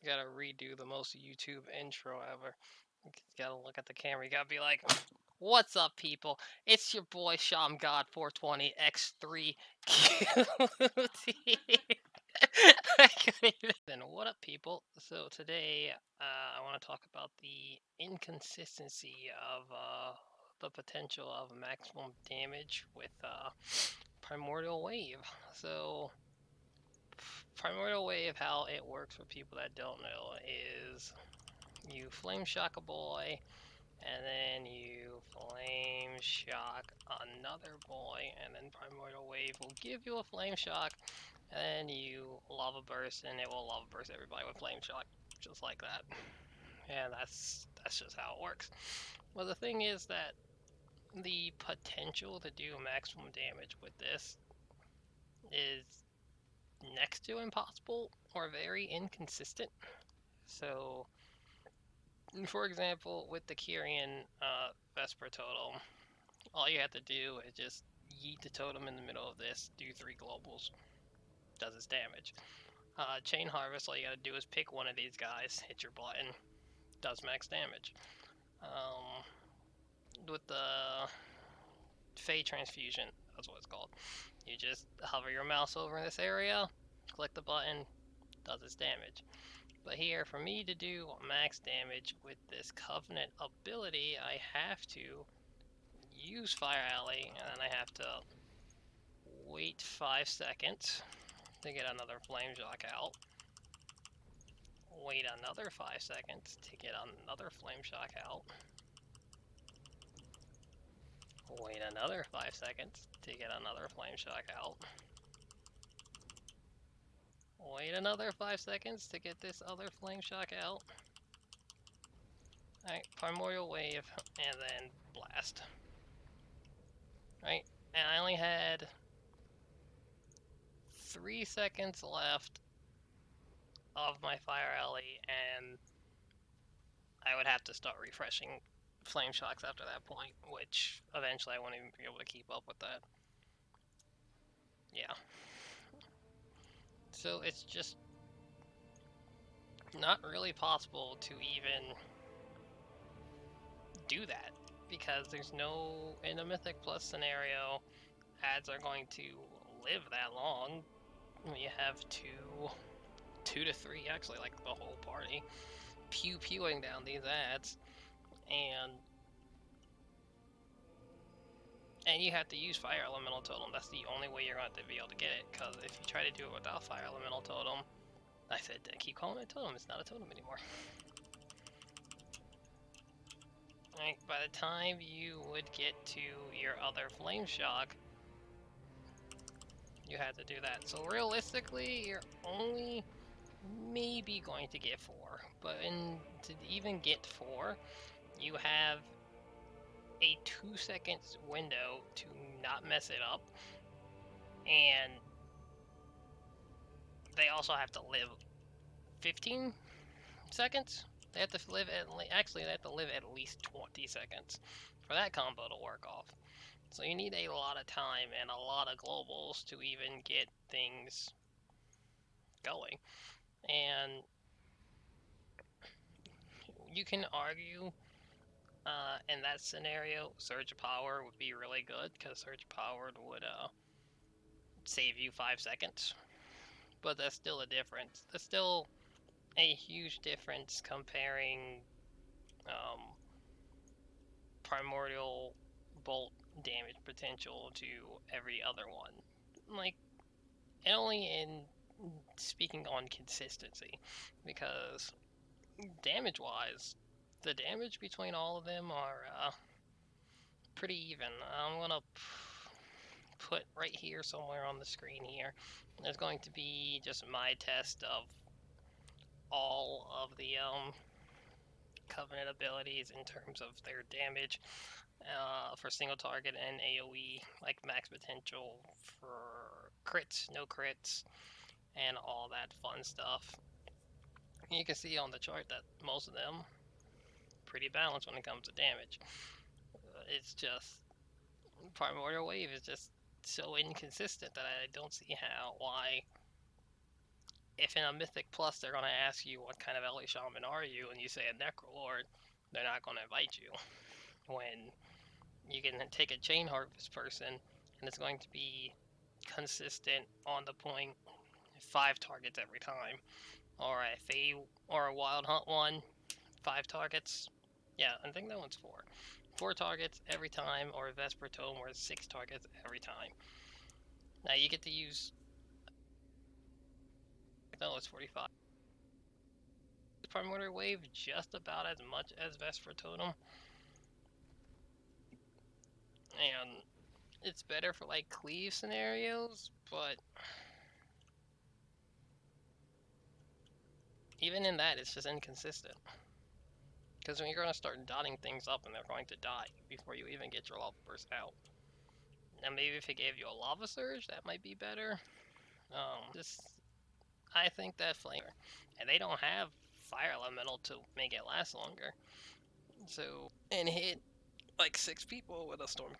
gotta redo the most YouTube intro ever. You gotta look at the camera. You gotta be like, "What's up, people? It's your boy Sham God 420 X3 QT." Then what up, people? So today, I want to talk about the inconsistency of the potential of maximum damage with Primordial Wave. So Primordial Wave, how it works for people that don't know, is you Flame Shock a boy, and then you Flame Shock another boy, and then Primordial Wave will give you a Flame Shock, and then you Lava Burst, and it will Lava Burst everybody with Flame Shock, just like that. And that's just how it works. Well, the thing is that the potential to do maximum damage with this is next to impossible or very inconsistent. So, for example, with the Kyrian Vesper totem, all you have to do is just yeet the totem in the middle of this, do 3 globals, does its damage. Chain Harvest, all you gotta do is pick one of these guys, hit your button, does max damage. With the Fey Transfusion, that's what it's called. You just hover your mouse over this area, click the button, does its damage. But here, for me to do max damage with this Covenant ability, I have to use Fire Alley, and then I have to wait 5 seconds to get another Flame Shock out. Wait another 5 seconds to get another Flame Shock out. Wait another 5 seconds to get another Flame Shock out. Wait another 5 seconds to get this other Flame Shock out. Alright, Primordial Wave, and then Blast. Right, and I only had 3 seconds left of my Fire Alley, and I would have to start refreshing Flame Shocks after that point, which eventually I won't even be able to keep up with that. Yeah. So it's just not really possible to even do that, because there's no, in a Mythic Plus scenario, ads are going to live that long. You have two to three, actually, like the whole party, pewing down these ads, and you have to use Fire Elemental Totem. That's the only way you're going to be able to get it, because if you try to do it without Fire Elemental Totem, I keep calling it a totem, it's not a totem anymore. Right, by the time you would get to your other Flame Shock, you had to do that. So realistically, you're only maybe going to get 4, but to even get 4, you have a 2 seconds window to not mess it up, and they also have to live 15 seconds. They have to live they have to live at least 20 seconds for that combo to work off. So you need a lot of time and a lot of globals to even get things going. And you can argue in that scenario, Surge of Power would be really good, because Surge of Power would save you 5 seconds. But that's still a difference. That's still a huge difference comparing Primordial Bolt damage potential to every other one. Like, and only in speaking on consistency, because damage-wise, the damage between all of them are pretty even. I'm gonna put right here somewhere on the screen here. There's going to be just my test of all of the Covenant abilities in terms of their damage for single target and AoE, like max potential for crits, no crits, and all that fun stuff. You can see on the chart that most of them pretty balanced when it comes to damage. It's just Primordial Wave is just so inconsistent that I don't see why if in a Mythic Plus they're going to ask you what kind of LA Shaman are you, and you say a Necrolord, they're not going to invite you. When you can take a Chain Harvest person, and it's going to be consistent, on the point, 5 targets every time. Or a Wild Hunt one, 5 targets. Yeah, I think that one's 4. 4 targets every time, or a Vesper Tome where it's 6 targets every time. Now you get to use... No, it's 45. Primordial Wave just about as much as Vesper Totem. And it's better for like cleave scenarios, but even in that, it's just inconsistent. Because when you're going to start dotting things up and they're going to die before you even get your Lava Burst out. Now maybe if it gave you a Lava Surge, that might be better. I think that flavor. And they don't have Fire Elemental to make it last longer. So, and hit like 6 people with a Storm.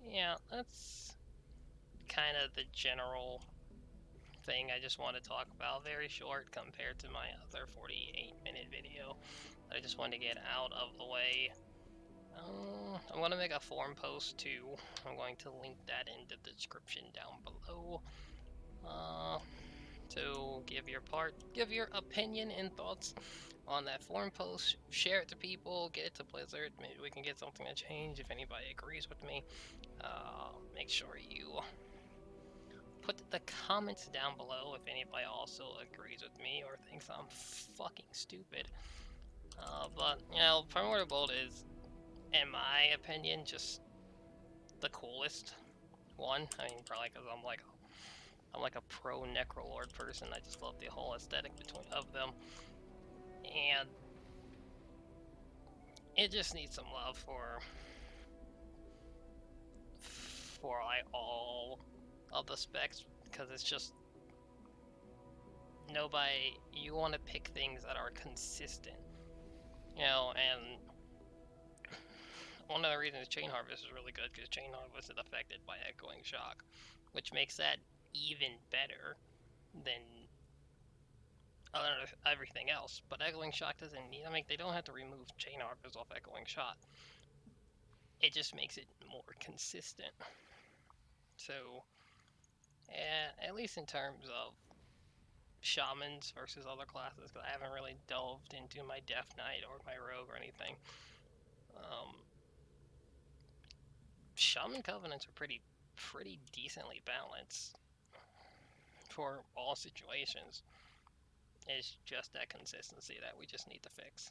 Yeah, that's kind of the general thing I just want to talk about. Very short compared to my other 48-minute video. I just wanted to get out of the way. I'm going to make a forum post too. I'm going to link that in the description down below. To give your opinion and thoughts on that forum post. Share it to people, get it to Blizzard. Maybe we can get something to change if anybody agrees with me. Make sure you put the comments down below if anybody also agrees with me or thinks I'm fucking stupid. But, you know, Primordial Bolt is, in my opinion, just the coolest one. I mean, probably because I'm like a pro Necrolord person. I just love the whole aesthetic of them. And it just needs some love for like all of the specs, because it's just nobody. You want to pick things that are consistent, you know. And one of the reasons Chain Harvest is really good, because Chain Harvest is affected by Echoing Shock, which makes that even better than everything else. But Echoing Shock doesn't need. I mean, they don't have to remove Chain Harvest off Echoing Shock. It just makes it more consistent. So, at least in terms of Shamans versus other classes, because I haven't really delved into my Death Knight or my Rogue or anything. Shaman Covenants are pretty decently balanced for all situations. It's just that consistency that we just need to fix.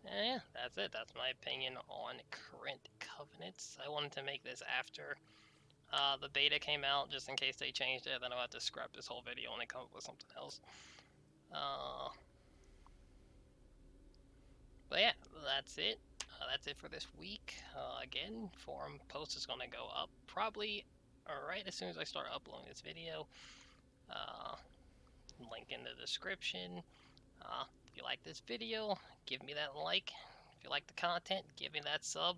Yeah, that's it. That's my opinion on current covenants. I wanted to make this after the beta came out, just in case they changed it. Then I'll have to scrap this whole video and come up with something else. But yeah, that's it. That's it for this week. Again, forum post is going to go up probably right as soon as I start uploading this video. Link in the description. If you like this video, give me that like. If you like the content, give me that sub.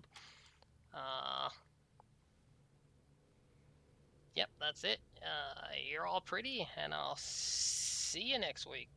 Yep, that's it. You're all pretty, and I'll see you next week.